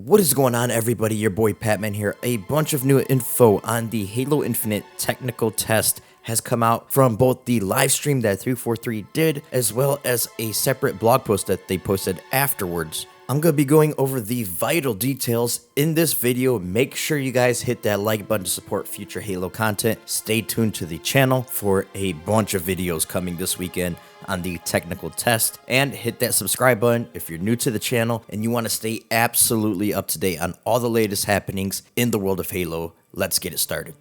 What is going on, everybody? Your boy Patman here. A bunch of new info on the Halo Infinite technical test has come out from both the live stream that 343 did, as well as a separate blog post that they posted afterwards. I'm going to be going over the vital details in this video. Make sure you guys hit that like button to support future Halo content. Stay tuned to the channel for a bunch of videos coming this weekend on the technical test, and hit that subscribe button if you're new to the channel and you want to stay absolutely up to date on all the latest happenings in the world of Halo. Let's get it started.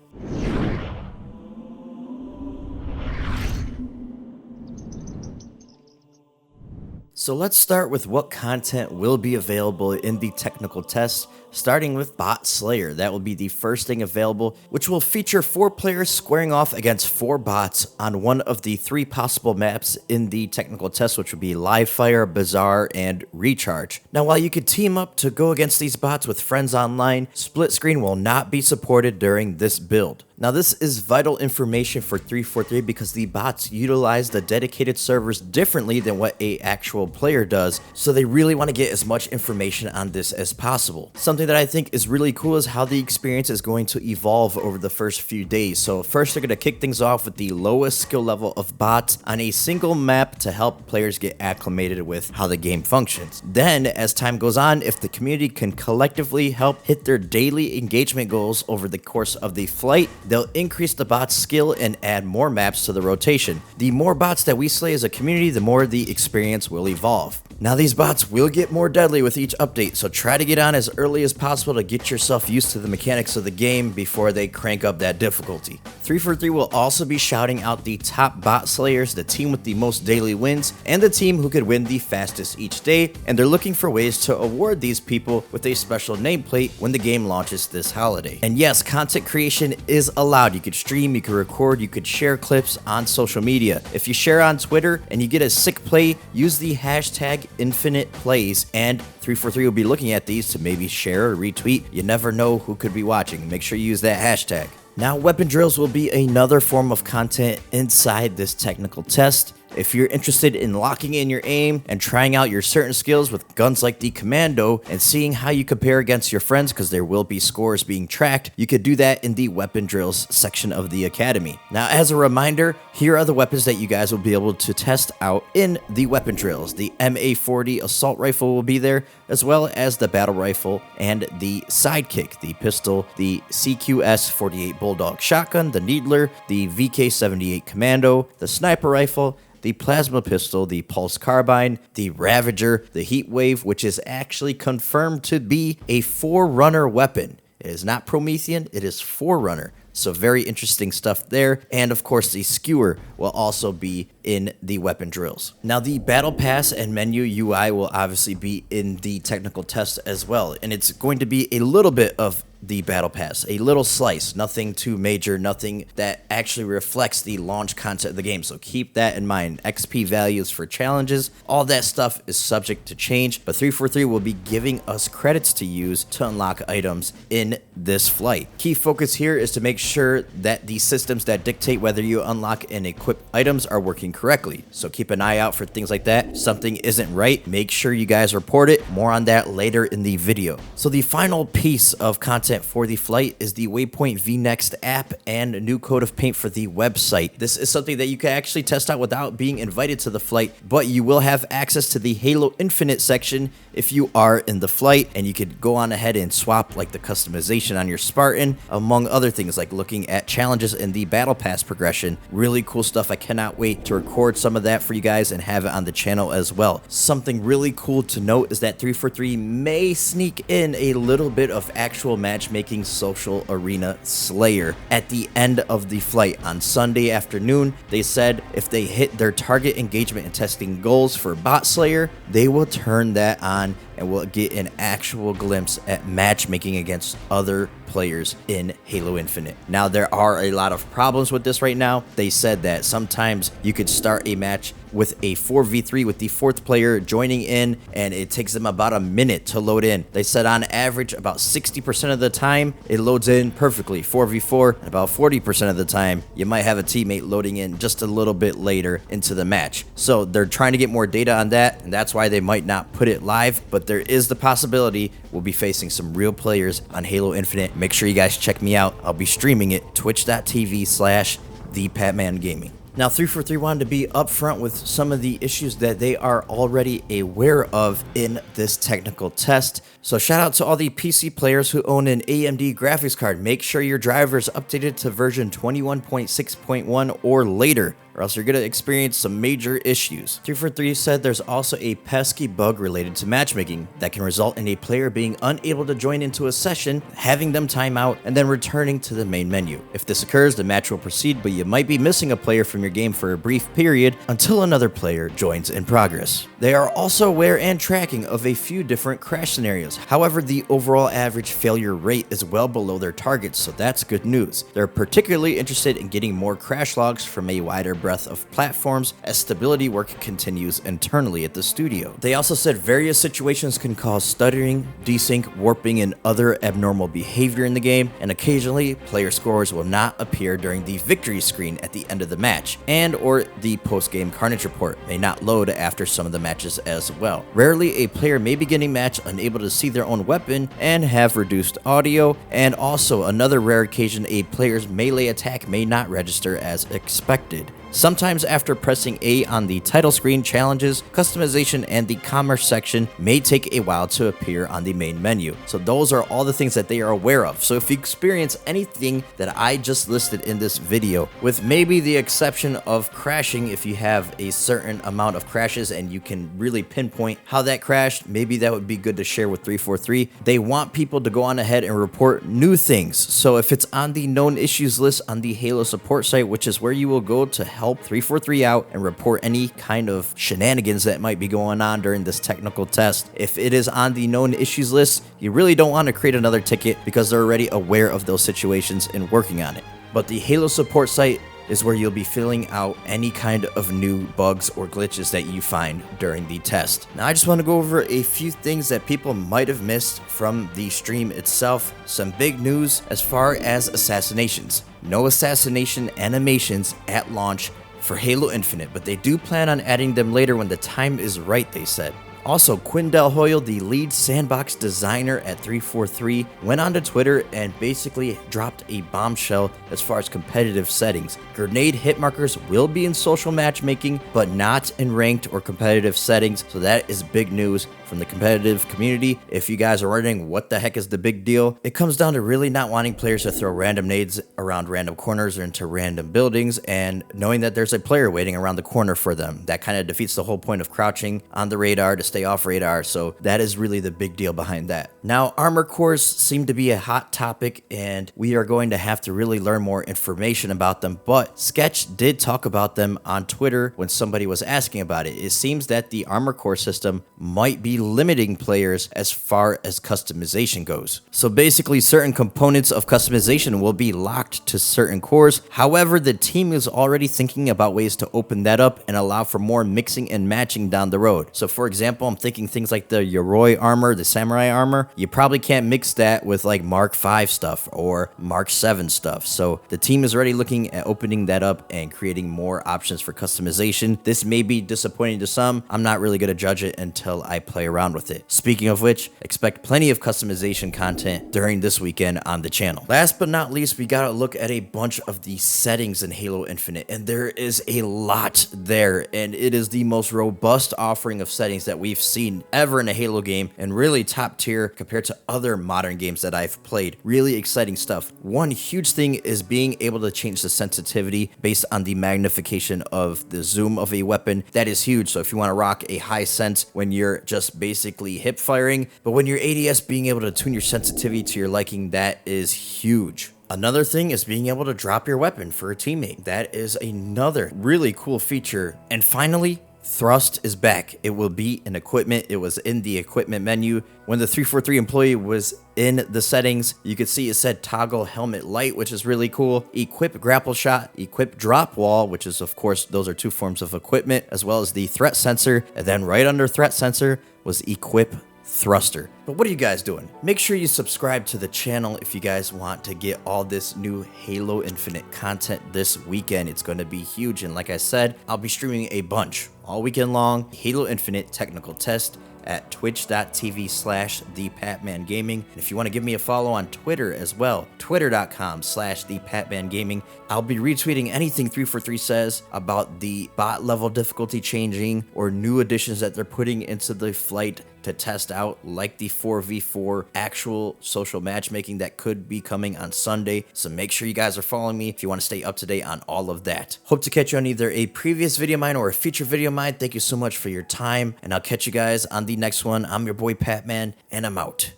So let's start with what content will be available in the technical test, starting with Bot Slayer. That will be the first thing available, which will feature 4 players squaring off against 4 bots on one of the 3 possible maps in the technical test, which will be Live Fire, Bazaar, and Recharge. Now, while you could team up to go against these bots with friends online, split screen will not be supported during this build. Now, this is vital information for 343 because the bots utilize the dedicated servers differently than what a actual player does, so they really want to get as much information on this as possible. Something that I think is really cool is how the experience is going to evolve over the first few days. So first, they're going to kick things off with the lowest skill level of bots on a single map to help players get acclimated with how the game functions. Then, as time goes on, if the community can collectively help hit their daily engagement goals over the course of the flight, they'll increase the bot's skill and add more maps to the rotation. The more bots that we slay as a community, the more the experience will evolve. Now, these bots will get more deadly with each update, so try to get on as early as possible to get yourself used to the mechanics of the game before they crank up that difficulty. 343 will also be shouting out the top bot slayers, the team with the most daily wins, and the team who could win the fastest each day, and they're looking for ways to award these people with a special nameplate when the game launches this holiday. And yes, content creation is allowed. You could stream, you could record, you could share clips on social media. If you share on Twitter and you get a sick play, use the hashtag Infinite Plays, and 343 will be looking at these to maybe share or retweet. You never know who could be watching. Make sure you use that hashtag. Now, weapon drills will be another form of content inside this technical test. If you're interested in locking in your aim and trying out your certain skills with guns like the Commando and seeing how you compare against your friends, because there will be scores being tracked, you could do that in the weapon drills section of the academy. Now, as a reminder, here are the weapons that you guys will be able to test out in the weapon drills. The MA40 assault rifle will be there, as well as the battle rifle and the sidekick, the pistol, the CQS 48 Bulldog shotgun, the Needler, the VK78 Commando, the sniper rifle, the plasma pistol, the pulse carbine, the Ravager, the heat wave, which is actually confirmed to be a Forerunner weapon. It is not Promethean, it is Forerunner. So very interesting stuff there. And of course, the skewer will also be in the weapon drills. Now, the battle pass and menu UI will obviously be in the technical test as well. And it's going to be a little bit of the battle pass, a little slice, nothing too major, nothing that actually reflects the launch content of the game. So keep that in mind. XP values for challenges, all that stuff is subject to change, but 343 will be giving us credits to use to unlock items in this flight. Key focus here is to make sure that the systems that dictate whether you unlock and equip items are working correctly. So keep an eye out for things like that. Something isn't right, make sure you guys report it. More on that later in the video. So the final piece of content for the flight is the Waypoint VNext app and a new coat of paint for the website. This is something that you can actually test out without being invited to the flight, but you will have access to the Halo Infinite section if you are in the flight, and you could go on ahead and swap like the customization on your Spartan, among other things like looking at challenges in the battle pass progression. Really cool stuff. I cannot wait to record some of that for you guys and have it on the channel as well. Something really cool to note is that 343 may sneak in a little bit of actual matchmaking social arena Slayer at the end of the flight on Sunday afternoon. They said if they hit their target engagement and testing goals for Bot Slayer, they will turn that on and we'll get an actual glimpse at matchmaking against other players in Halo Infinite. Now, there are a lot of problems with this right now. They said that sometimes you could start a match with a 4v3 with the fourth player joining in, and it takes them about a minute to load in. They said on average about 60% of the time it loads in perfectly 4v4, and about 40% of the time you might have a teammate loading in just a little bit later into the match. So they're trying to get more data on that, and that's why they might not put it live, but there is the possibility we'll be facing some real players on Halo Infinite. Make sure you guys check me out. I'll be streaming it, twitch.tv/thepatmangaming. Now, 343 wanted to be upfront with some of the issues that they are already aware of in this technical test. So shout out to all the PC players who own an AMD graphics card. Make sure your driver is updated to version 21.6.1 or later, or else you're going to experience some major issues. 343 said there's also a pesky bug related to matchmaking that can result in a player being unable to join into a session, having them time out, and then returning to the main menu. If this occurs, the match will proceed, but you might be missing a player from your game for a brief period until another player joins in progress. They are also aware and tracking of a few different crash scenarios. However, the overall average failure rate is well below their targets, so that's good news. They're particularly interested in getting more crash logs from a wider breadth of platforms as stability work continues internally at the studio. They also said various situations can cause stuttering, desync, warping, and other abnormal behavior in the game, and occasionally player scores will not appear during the victory screen at the end of the match, and or the post-game carnage report may not load after some of the matches as well. Rarely a player may be getting match unable to see their own weapon and have reduced audio, and also another rare occasion a player's melee attack may not register as expected. Sometimes after pressing A on the title screen, challenges, customization, and the commerce section may take a while to appear on the main menu. So those are all the things that they are aware of. So if you experience anything that I just listed in this video, with maybe the exception of crashing, if you have a certain amount of crashes and you can really pinpoint how that crashed, maybe that would be good to share with 343. They want people to go on ahead and report new things. So if it's on the known issues list on the Halo support site, which is where you will go to help 343 out and report any kind of shenanigans that might be going on during this technical test. If it is on the known issues list, you really don't want to create another ticket because they're already aware of those situations and working on it. But the Halo support site is where you'll be filling out any kind of new bugs or glitches that you find during the test. Now, I just want to go over a few things that people might have missed from the stream itself. Some big news as far as assassinations. No assassination animations at launch for Halo Infinite, but they do plan on adding them later when the time is right, they said. Also, Quinn Del Hoyle, the lead sandbox designer at 343, went onto Twitter and basically dropped a bombshell as far as competitive settings. Grenade hit markers will be in social matchmaking, but not in ranked or competitive settings, so that is big news from the competitive community. If you guys are wondering what the heck is the big deal, it comes down to really not wanting players to throw random nades around random corners or into random buildings, and knowing that there's a player waiting around the corner for them. That kind of defeats the whole point of crouching on the radar to stay off radar, so that is really the big deal behind that. Now, armor cores seem to be a hot topic, and we are going to have to really learn more information about them, but Sketch did talk about them on Twitter when somebody was asking about it. It seems that the armor core system might be limiting players as far as customization goes. So basically, certain components of customization will be locked to certain cores. However, the team is already thinking about ways to open that up and allow for more mixing and matching down the road. So for example, I'm thinking things like the Yoroi armor, the Samurai armor. You probably can't mix that with like Mark 5 stuff or Mark 7 stuff. So the team is already looking at opening that up and creating more options for customization. This may be disappointing to some. I'm not really going to judge it until I play around with it. Speaking of which, expect plenty of customization content during this weekend on the channel. Last but not least, we gotta look at a bunch of the settings in Halo Infinite, and there is a lot there, and it is the most robust offering of settings that we've seen ever in a Halo game, and really top tier compared to other modern games that I've played. Really exciting stuff. One huge thing is being able to change the sensitivity based on the magnification of the zoom of a weapon. That is huge. So if you want to rock a high sense when you're just basically hip firing, but when you're ADS, being able to tune your sensitivity to your liking, that is huge. Another thing is being able to drop your weapon for a teammate. That is another really cool feature. And finally, Thrust is back. It will be in equipment. It was in the equipment menu. When the 343 employee was in the settings, you could see it said toggle helmet light, which is really cool. Equip grapple shot, equip drop wall, which is, of course, those are two forms of equipment, as well as the threat sensor. And then right under threat sensor was equip thruster. But what are you guys doing? Make sure you subscribe to the channel if you guys want to get all this new Halo Infinite content this weekend. It's going to be huge, and like I said, I'll be streaming a bunch all weekend long. Halo Infinite technical test at twitch.tv/thepatmangaming. And if you want to give me a follow on Twitter as well, twitter.com/thepatmangaming. I'll be retweeting anything 343 says about the bot level difficulty changing or new additions that they're putting into the flight to test out, like the 4v4 actual social matchmaking that could be coming on Sunday. So make sure you guys are following me if you want to stay up to date on all of that. Hope to catch you on either a previous video of mine or a future video of mine. Thank you so much for your time, and I'll catch you guys on the next one. I'm your boy Patman, and I'm out.